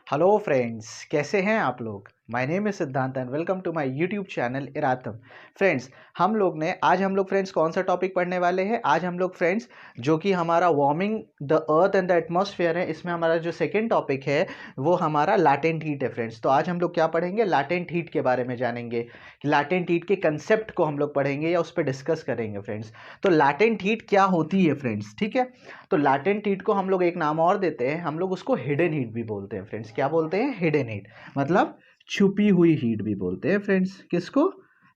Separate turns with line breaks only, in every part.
Hello friends, कैसे हैं आप लोग। My name is Siddhant and welcome to my YouTube channel Iratam. Friends, आज हम लोग फ्रेंड्स कौन सा टॉपिक पढ़ने वाले हैं। आज हम लोग फ्रेंड्स जो कि हमारा warming the earth and the atmosphere है, इसमें हमारा जो सेकंड टॉपिक है वो हमारा लैटेंट हीट है। फ्रेंड्स, तो आज हम लोग क्या पढ़ेंगे, लैटेंट हीट के बारे में जानेंगे कि लैटेंट हीट के कंसेप्ट को हम लोग पढ़ेंगे या उस पर डिस्कस करेंगे। फ्रेंड्स, तो लैटेंट हीट क्या होती है फ्रेंड्स, ठीक है। तो लैटेंट हीट को हम लोग एक नाम और देते हैं, हम लोग उसको हिडन हीट भी बोलते हैं। फ्रेंड्स, क्या बोलते हैं, हिडन हीट, मतलब छुपी हुई हीट भी बोलते हैं। फ्रेंड्स, किसको,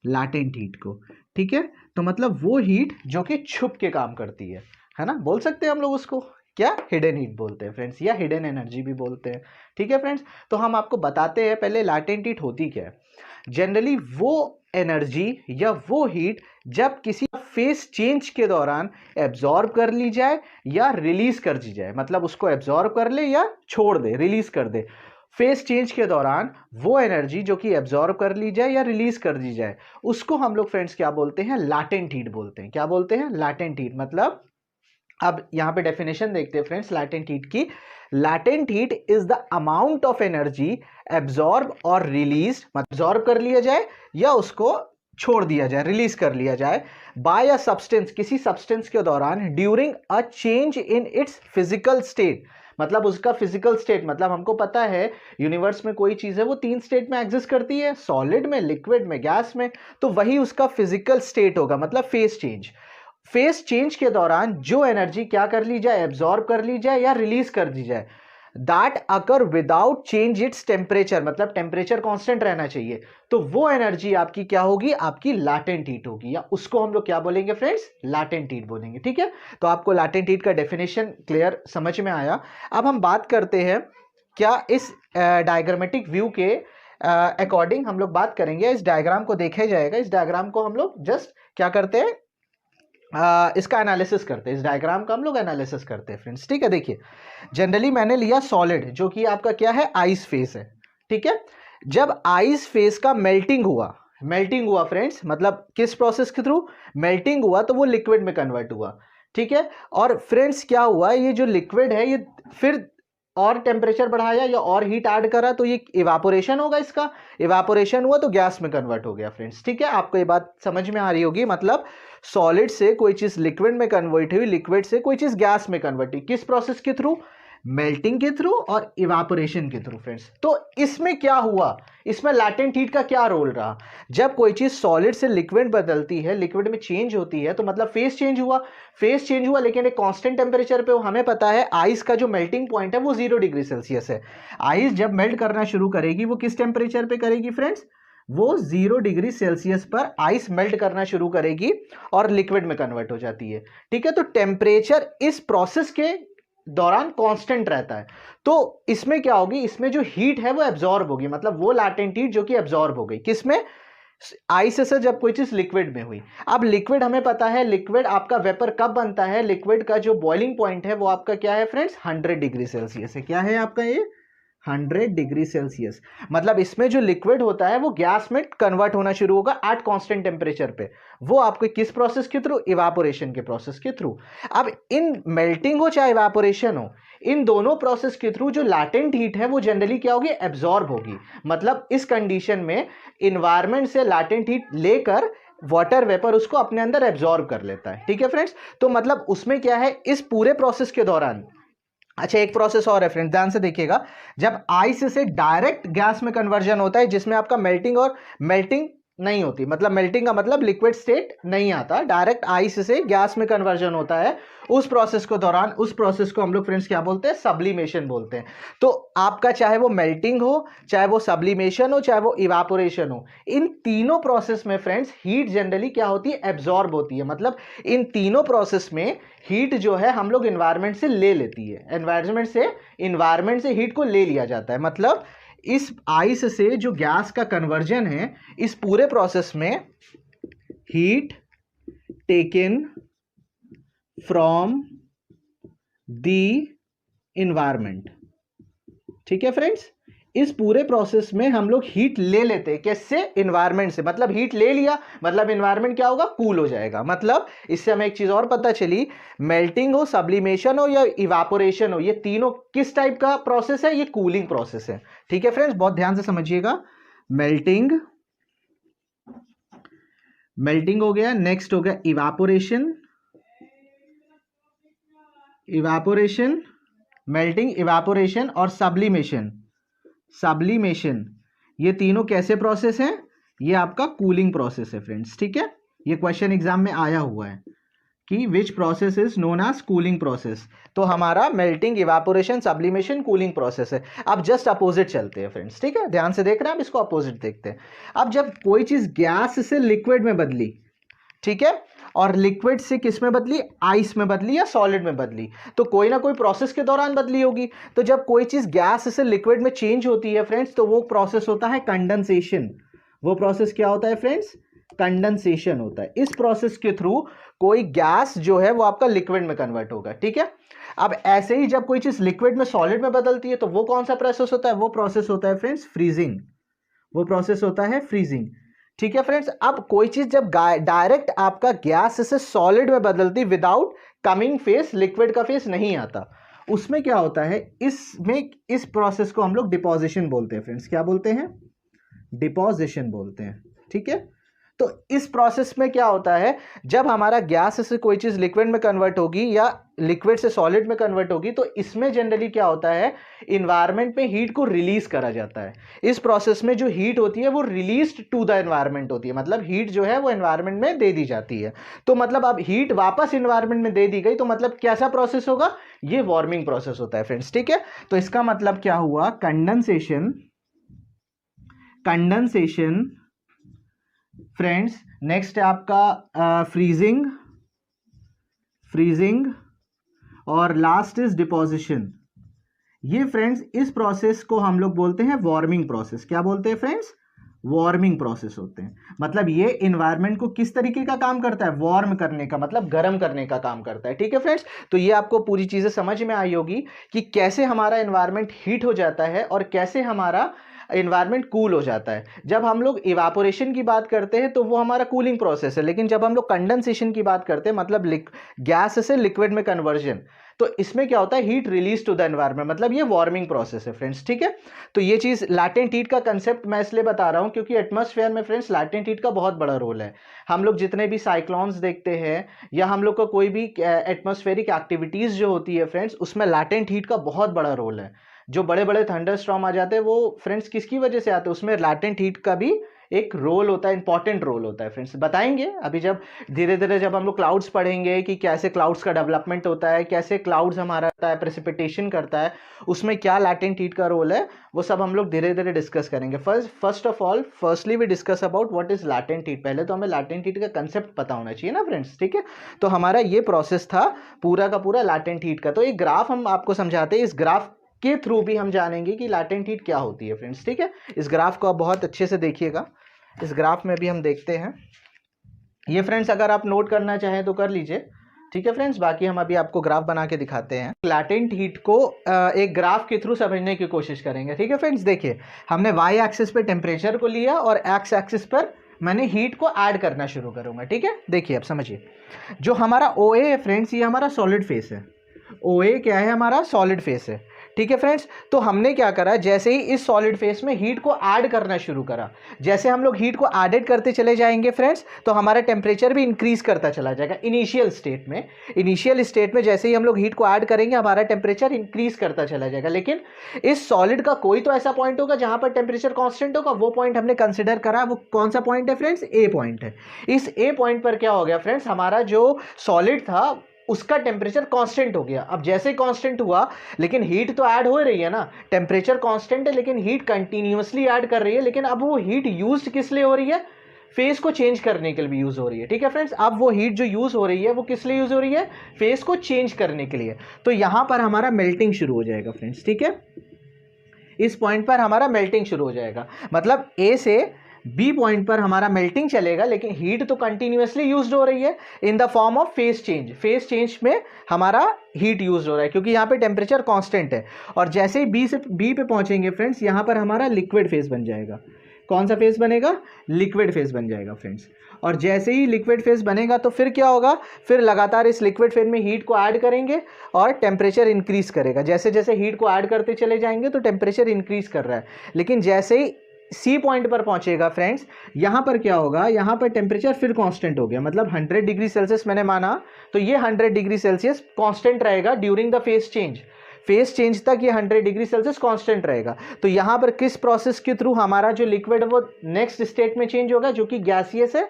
लैटेंट हीट को, ठीक है। तो मतलब वो हीट जो कि छुप के काम करती है ना, बोल सकते हैं हम लोग उसको क्या, हिडन हीट बोलते हैं फ्रेंड्स, या हिडन एनर्जी भी बोलते हैं, ठीक है फ्रेंड्स। तो हम आपको बताते हैं पहले लैटेंट हीट होती क्या है। जनरली वो एनर्जी या वो हीट जब किसी फेस चेंज के दौरान एब्जॉर्ब कर ली जाए या रिलीज कर दी जाए, मतलब उसको एब्जॉर्ब कर ले या छोड़ दे, रिलीज कर दे। फेस चेंज के दौरान वो एनर्जी जो कि एब्जॉर्ब कर ली जाए या रिलीज कर दी जाए, उसको हम लोग फ्रेंड्स क्या बोलते हैं, लैटेंट हीट बोलते हैं। क्या बोलते हैं, लैटेंट हीट। मतलब अब यहां पे डेफिनेशन देखते हैं फ्रेंड्स लैटेंट हीट की। Latent heat is the amount of energy absorb और रिलीज, एब्जॉर्ब कर लिया जाए या उसको छोड़ दिया जाए, रिलीज कर लिया जाए, बाय अ सब्सटेंस, किसी सब्सटेंस के दौरान, during a change in its physical state. मतलब उसका फिजिकल स्टेट, मतलब हमको पता है यूनिवर्स में कोई चीज है वो तीन स्टेट में एग्जिस्ट करती है, सॉलिड में, लिक्विड में, गैस में। तो वही उसका फिजिकल स्टेट होगा, मतलब फेस चेंज। फेस चेंज के दौरान जो एनर्जी क्या कर ली जाए, एब्जॉर्ब कर ली जाए या रिलीज कर दी जाए, that occur without change its temperature, मतलब टेम्परेचर कांस्टेंट रहना चाहिए, तो वो एनर्जी आपकी क्या होगी, आपकी लैटेंट हीट होगी, या उसको हम लोग क्या बोलेंगे फ्रेंड्स, लैटेंट हीट बोलेंगे, ठीक है। तो आपको लैटेंट हीट का डेफिनेशन क्लियर समझ में आया। अब हम बात करते हैं क्या इस डायग्रामेटिक व्यू के अकॉर्डिंग हम लोग बात करेंगे, इस डायग्राम को देखा जाएगा। इस डायग्राम को हम लोग जस्ट क्या करते हैं, इसका एनालिसिस करते हैं, इस डायग्राम का हम लोग एनालिसिस करते हैं फ्रेंड्स, ठीक है। देखिए, जनरली मैंने लिया सॉलिड जो कि आपका क्या है, आइस फेस है, ठीक है। जब आइस फेस का मेल्टिंग हुआ फ्रेंड्स, मतलब किस प्रोसेस के थ्रू मेल्टिंग हुआ, तो वो लिक्विड में कन्वर्ट हुआ, ठीक है। और फ्रेंड्स क्या हुआ, ये जो लिक्विड है ये फिर और टेम्परेचर बढ़ाया या और हीट ऐड करा तो ये इवापोरेशन होगा, इसका इवापोरेशन हुआ तो गैस में कन्वर्ट हो गया फ्रेंड्स, ठीक है। आपको ये बात समझ में आ रही होगी, मतलब सॉलिड से कोई चीज लिक्विड में कन्वर्ट हुई, लिक्विड से कोई चीज गैस में कन्वर्ट हुई, किस प्रोसेस के थ्रू, मेल्टिंग के थ्रू और इवापोरेशन के थ्रू फ्रेंड्स। तो इसमें क्या हुआ, इसमें लैटेंट हीट का क्या रोल रहा, जब कोई चीज सॉलिड से लिक्विड बदलती है, लिक्विड में चेंज होती है, तो मतलब फेस चेंज हुआ लेकिन एक कांस्टेंट टेम्परेचर पे। हमें पता है आइस का जो मेल्टिंग पॉइंट है वो 0 डिग्री सेल्सियस है। आइस जब मेल्ट करना शुरू करेगी वो किस टेम्परेचर पे करेगी फ्रेंड्स, वो 0 डिग्री सेल्सियस पर आइस मेल्ट करना शुरू करेगी और लिक्विड में कन्वर्ट हो जाती है, ठीक है। तो टेम्परेचर इस प्रोसेस के दौरान कांस्टेंट रहता है। तो इसमें क्या होगी, इसमें जो हीट है वो एब्जॉर्ब होगी, मतलब वो लैटेंट हीट जो कि एब्जॉर्ब हो गई किसमें, आइस से जब कोई चीज लिक्विड में हुई। अब लिक्विड हमें पता है, लिक्विड आपका वेपर कब बनता है, लिक्विड का जो बॉइलिंग पॉइंट है वो आपका क्या है फ्रेंड्स, 100 डिग्री सेल्सियस है। क्या है आपका ये, 100 डिग्री सेल्सियस। मतलब इसमें जो लिक्विड होता है वो गैस में कन्वर्ट होना शुरू होगा एट कांस्टेंट टेम्परेचर पे। वो आपके किस प्रोसेस के थ्रू, इवापोरेशन के प्रोसेस के थ्रू। अब इन मेल्टिंग हो चाहे इवापोरेशन हो, इन दोनों प्रोसेस के थ्रू जो लैटेंट हीट है वो जनरली क्या होगी, एब्जॉर्ब होगी। मतलब इस कंडीशन में इन्वायरमेंट से लैटेंट हीट लेकर वाटर वेपर उसको अपने अंदर एब्जॉर्ब कर लेता है, ठीक है फ्रेंड्स। तो मतलब उसमें क्या है, इस पूरे प्रोसेस के दौरान, अच्छा एक प्रोसेस और है फ्रेंड, ध्यान से देखिएगा, जब आइस से डायरेक्ट गैस में कन्वर्जन होता है जिसमें आपका मेल्टिंग नहीं होती, मतलब मेल्टिंग का मतलब लिक्विड स्टेट नहीं आता, डायरेक्ट आइस से गैस में कन्वर्जन होता है, उस प्रोसेस को दौरान, उस प्रोसेस को हम लोग फ्रेंड्स क्या बोलते हैं, सब्लिमेशन बोलते हैं। तो आपका चाहे वो मेल्टिंग हो, चाहे वो सब्लिमेशन हो, चाहे वो इवापोरेशन हो, इन तीनों प्रोसेस में फ्रेंड्स हीट जनरली क्या होती है, एब्जॉर्ब होती है। मतलब इन तीनों प्रोसेस में हीट जो है हम लोग एनवायरमेंट से ले लेती है, एनवायरमेंट से हीट को ले लिया जाता है। मतलब इस आइस से जो गैस का कन्वर्जन है, इस पूरे प्रोसेस में heat taken from the environment, ठीक है फ्रेंड्स, इस पूरे प्रोसेस में हम लोग हीट ले लेते हैं, किससे? इन्वायरमेंट से। मतलब हीट ले लिया मतलब इन्वायरमेंट क्या होगा? कूल हो जाएगा। मतलब इससे हमें एक चीज और पता चली, मेल्टिंग हो, सब्लिमेशन हो या इवापोरेशन हो, ये तीनों किस टाइप का प्रोसेस है? ये कूलिंग प्रोसेस है। ठीक है फ्रेंड्स, बहुत ध्यान से समझिएगा। मेल्टिंग, मेल्टिंग हो गया, नेक्स्ट हो गया इवापोरेशन, इवापोरेशन, मेल्टिंग, इवापोरेशन और सब्लिमेशन, सब्लिमेशन। ये तीनों कैसे प्रोसेस हैं? ये आपका कूलिंग प्रोसेस है फ्रेंड्स। ठीक है, ये क्वेश्चन एग्जाम में आया हुआ है कि which process is known as cooling process. तो हमारा melting, evaporation, sublimation cooling process है। अब जस्ट अपोजिट चलते हैं फ्रेंड्स। ठीक है, ध्यान से देख रहे हैं, अब इसको अपोजिट देखते हैं। अब जब कोई चीज गैस से लिक्विड में बदली, ठीक है, और लिक्विड से किस में बदली? आइस में बदली या सॉलिड में बदली, तो कोई ना कोई प्रोसेस के दौरान बदली होगी। तो जब कोई चीज गैस से लिक्विड में चेंज होती है फ्रेंड्स, तो वो प्रोसेस होता है कंडेंसेशन। वो प्रोसेस क्या होता है फ्रेंड्स? कंडेंसेशन होता है। इस प्रोसेस के थ्रू कोई गैस जो है वो आपका लिक्विड में कन्वर्ट होगा। ठीक है, अब ऐसे ही जब कोई चीज लिक्विड में सॉलिड में बदलती है तो वो कौन सा प्रोसेस होता है? वो प्रोसेस होता है फ्रेंड्स फ्रीजिंग। वो प्रोसेस होता है फ्रीजिंग। ठीक है फ्रेंड्स, अब कोई चीज जब डायरेक्ट आपका गैस से सॉलिड में बदलती विदाउट कमिंग फेस, लिक्विड का फेस नहीं आता, उसमें क्या होता है? इसमें इस प्रोसेस को हम लोग डिपोजिशन बोलते हैं फ्रेंड्स। क्या बोलते हैं? डिपोजिशन बोलते हैं। ठीक है, तो इस प्रोसेस में क्या होता है? जब हमारा गैस से कोई चीज लिक्विड में कन्वर्ट होगी या लिक्विड से सॉलिड में कन्वर्ट होगी, तो इसमें जनरली क्या होता है? इन्वायरमेंट में हीट को रिलीज करा जाता है। इस प्रोसेस में जो हीट होती है वो रिलीज्ड टू द एनवायरनमेंट होती है। मतलब हीट जो है वो एनवायरनमेंट में दे दी जाती है। तो मतलब अब हीट वापस एनवायरनमेंट में दे दी गई, तो मतलब कैसा प्रोसेस होगा? ये वार्मिंग प्रोसेस होता है फ्रेंड्स। ठीक है, तो इसका मतलब क्या हुआ? Condensation, condensation friends. नेक्स्ट है आपका फ्रीजिंग, फ्रीजिंग और लास्ट इज डिपोजिशन। ये फ्रेंड्स इस प्रोसेस को हम लोग बोलते हैं वार्मिंग प्रोसेस। क्या बोलते हैं फ्रेंड्स? वार्मिंग प्रोसेस होते हैं। मतलब ये इन्वायरमेंट को किस तरीके का काम करता है? वार्म करने का, मतलब गर्म करने का काम करता है। ठीक है फ्रेंड्स, तो ये आपको पूरी चीजें समझ में आई होगी कि कैसे हमारा इन्वायरमेंट हीट हो जाता है और कैसे हमारा इन्वायरमेंट कूल हो जाता है। जब हम लोग इवापोरेशन की बात करते हैं तो वो हमारा कूलिंग प्रोसेस है, लेकिन जब हम लोग कंडेंसेशन की बात करते हैं, मतलब गैस से लिक्विड में कन्वर्जन, तो इसमें क्या होता है? Heat release to the environment, मतलब ये वार्मिंग प्रोसेस है फ्रेंड्स। ठीक है, तो ये चीज लैटेंट हीट का कंसेप्ट मैं इसलिए बता रहा हूं क्योंकि एटमॉस्फेयर में फ्रेंड्स लैटेंट हीट का बहुत बड़ा रोल है। हम लोग जितने भी साइक्लोन्स देखते हैं या हम लोग को कोई भी एटमॉस्फेरिक एक्टिविटीज जो होती है फ्रेंड्स, उसमें लैटेंट हीट का बहुत बड़ा रोल है। जो बड़े बड़े थंडर स्टॉर्म आ जाते हैं वो फ्रेंड्स किसकी वजह से आते हैं? उसमें लैटेंट हीट का भी एक रोल होता है, इंपॉर्टेंट रोल होता है फ्रेंड्स। बताएंगे अभी जब धीरे धीरे जब हम लोग क्लाउड्स पढ़ेंगे कि कैसे क्लाउड्स का डेवलपमेंट होता है, कैसे क्लाउड्स हमारा होता है, प्रेसिपिटेशन करता है, उसमें क्या लैटेंट हीट का रोल है, वो सब हम लोग धीरे धीरे डिस्कस करेंगे। First of all firstly we discuss about what is latent heat. पहले तो हमें लैटेंट हीट का कंसेप्ट पता होना चाहिए ना फ्रेंड्स। ठीक है, तो हमारा ये प्रोसेस था पूरा का पूरा लैटेंट हीट का। तो एक ग्राफ हम आपको समझाते हैं, इस ग्राफ के थ्रू भी हम जानेंगे कि लैटेंट हीट क्या होती है फ्रेंड्स। ठीक है, इस ग्राफ को आप बहुत अच्छे से देखिएगा। इस ग्राफ में भी हम देखते हैं ये फ्रेंड्स, अगर आप नोट करना चाहें तो कर लीजिए। ठीक है फ्रेंड्स, बाकी हम अभी आपको ग्राफ बना के दिखाते हैं। लैटेंट हीट को एक ग्राफ के थ्रू समझने की कोशिश करेंगे। ठीक है फ्रेंड्स, देखिए हमने वाई एक्सिस पे टेम्परेचर को लिया और एक्स एक्सिस पर मैंने हीट को ऐड करना शुरू करूंगा। ठीक है, देखिए अब समझिए, जो हमारा OA है फ्रेंड्स, ये हमारा सॉलिड फेस है। OA क्या है? हमारा सॉलिड फेस है। ठीक है फ्रेंड्स, तो हमने क्या करा, जैसे ही इस सॉलिड फेस में हीट को ऐड करना शुरू करा, जैसे हम लोग हीट को एडेड करते चले जाएंगे फ्रेंड्स, तो हमारा टेम्परेचर भी इंक्रीज करता चला जाएगा। इनिशियल स्टेट में जैसे ही हम लोग हीट को ऐड करेंगे हमारा टेम्परेचर इंक्रीज करता चला जाएगा। लेकिन इस सॉलिड का कोई तो ऐसा पॉइंट होगा जहां पर टेम्परेचर कांस्टेंट होगा। वो पॉइंट हमने कंसिडर करा, वो कौन सा पॉइंट है फ्रेंड्स? A पॉइंट है। इस A पॉइंट पर क्या हो गया फ्रेंड्स, हमारा जो सॉलिड था उसका टेम्परेचर कांस्टेंट हो गया। अब जैसे कांस्टेंट हुआ, लेकिन हीट तो ऐड हो रही है ना, टेम्परेचर कांस्टेंट है लेकिन हीट कंटिन्यूअसली ऐड कर रही है। लेकिन अब वो हीट यूज्ड किस लिए हो रही है? फेस को चेंज करने के लिए भी यूज हो रही है। ठीक है फ्रेंड्स, अब वो हीट जो यूज हो रही है वो किस लिए यूज हो रही है? फेस को चेंज करने के लिए। तो यहां पर हमारा मेल्टिंग शुरू हो जाएगा फ्रेंड्स। ठीक है, इस पॉइंट पर हमारा मेल्टिंग शुरू हो जाएगा। मतलब A से बी पॉइंट पर हमारा मेल्टिंग चलेगा, लेकिन हीट तो कंटिन्यूअसली यूज्ड हो रही है in the form of phase change. Phase change में हमारा हीट यूज हो रहा है क्योंकि यहाँ पे टेम्परेचर कांस्टेंट है। और जैसे ही बी से बी पे पहुंचेंगे फ्रेंड्स, यहाँ पर हमारा लिक्विड फेज बन जाएगा। कौन सा फेज बनेगा? लिक्विड फेज बन जाएगा फ्रेंड्स। और जैसे ही लिक्विड फेज बनेगा तो फिर क्या होगा, फिर लगातार इस लिक्विड फेज में हीट को ऐड करेंगे और टेम्परेचर इंक्रीज करेगा। जैसे जैसे हीट को ऐड करते चले जाएंगे तो टेम्परेचर इंक्रीज कर रहा है। लेकिन जैसे ही सी पॉइंट पर पहुंचेगा फ्रेंड्स, यहाँ पर क्या होगा, यहाँ पर टेम्परेचर फिर कांस्टेंट हो गया। मतलब 100 डिग्री सेल्सियस मैंने माना, तो ये 100 डिग्री सेल्सियस कांस्टेंट रहेगा during the phase change. Phase change तक ये 100 डिग्री सेल्सियस कांस्टेंट रहेगा। तो यहाँ पर किस प्रोसेस के थ्रू हमारा जो लिक्विड है वो नेक्स्ट स्टेट में चेंज होगा, जो कि गैसियस है?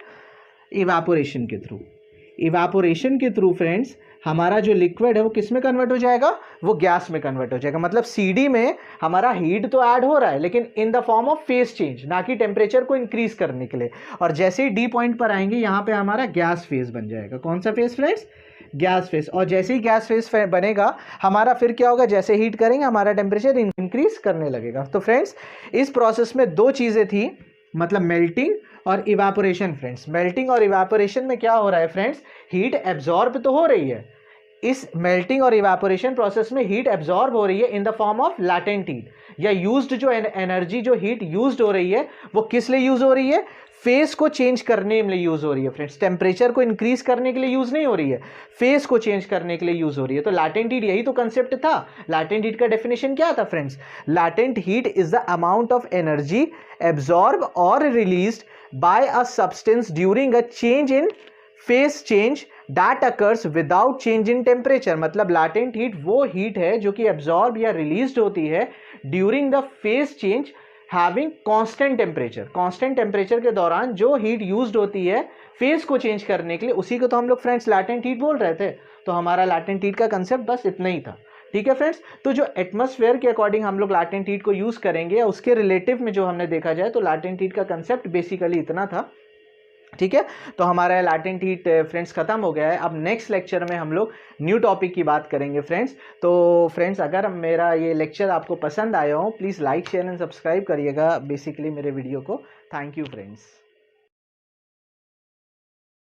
इवापोरेशन के थ्रू। इवापोरेशन के थ्रू फ्रेंड्स हमारा जो लिक्विड है वो किस में कन्वर्ट हो जाएगा? वो गैस में कन्वर्ट हो जाएगा। मतलब सीडी में हमारा हीट तो ऐड हो रहा है, लेकिन in the form of phase change, ना कि टेम्परेचर को इंक्रीज करने के लिए। और जैसे ही डी पॉइंट पर आएंगे, यहाँ पे हमारा गैस फेज बन जाएगा। कौन सा फेज फ्रेंड्स? Gas phase. और जैसे ही गैस फेज बनेगा, हमारा फिर क्या होगा, जैसे हीट करेंगे हमारा टेम्परेचर इंक्रीज करने लगेगा। तो फ्रेंड्स इस प्रोसेस में दो चीजें थी, मतलब मेल्टिंग और इवापोरेशन। फ्रेंड्स मेल्टिंग और इवापोरेशन में क्या हो रहा है फ्रेंड्स, हीट एब्जॉर्ब तो हो रही है। इस मेल्टिंग और इवापोरेशन प्रोसेस में हीट एब्जॉर्ब हो रही है in the form of latent heat, या यूज्ड जो एनर्जी, जो हीट यूज्ड हो रही है वो किस लिए यूज हो रही है? फेस को चेंज करने के लिए यूज हो रही है फ्रेंड्स। टेम्परेचर को इंक्रीज करने के लिए यूज नहीं हो रही है, फेस को चेंज करने के लिए यूज हो रही है। तो लैटेंट हीट, यही तो कंसेप्ट था। लैटेंट हीट का डेफिनेशन क्या था friends? Latent heat is the amount of energy absorb और released by a substance during a change in phase change that occurs without change in temperature. मतलब latent heat वो heat है जो कि absorb या रिलीज्ड होती है during the phase change having constant temperature. Constant temperature के दौरान जो हीट यूज्ड होती है फेस को चेंज करने के लिए, उसी को तो हम लोग फ्रेंड्स लैटेंट हीट बोल रहे थे। तो हमारा लैटेंट हीट का कंसेप्ट बस इतना ही था। ठीक है फ्रेंड्स, तो जो एटमॉस्फेयर के अकॉर्डिंग हम लोग लैटेंट हीट को यूज करेंगे, या उसके रिलेटिव में जो हमने देखा जाए, तो लैटेंट हीट का कंसेप्ट बेसिकली इतना था। ठीक है, तो हमारा लैटेंट हीट फ्रेंड्स खत्म हो गया है। अब नेक्स्ट लेक्चर में हम लोग न्यू टॉपिक की बात करेंगे फ्रेंड्स। तो फ्रेंड्स अगर मेरा ये लेक्चर आपको पसंद आया हो, please like share and subscribe करिएगा बेसिकली मेरे वीडियो को। Thank you friends.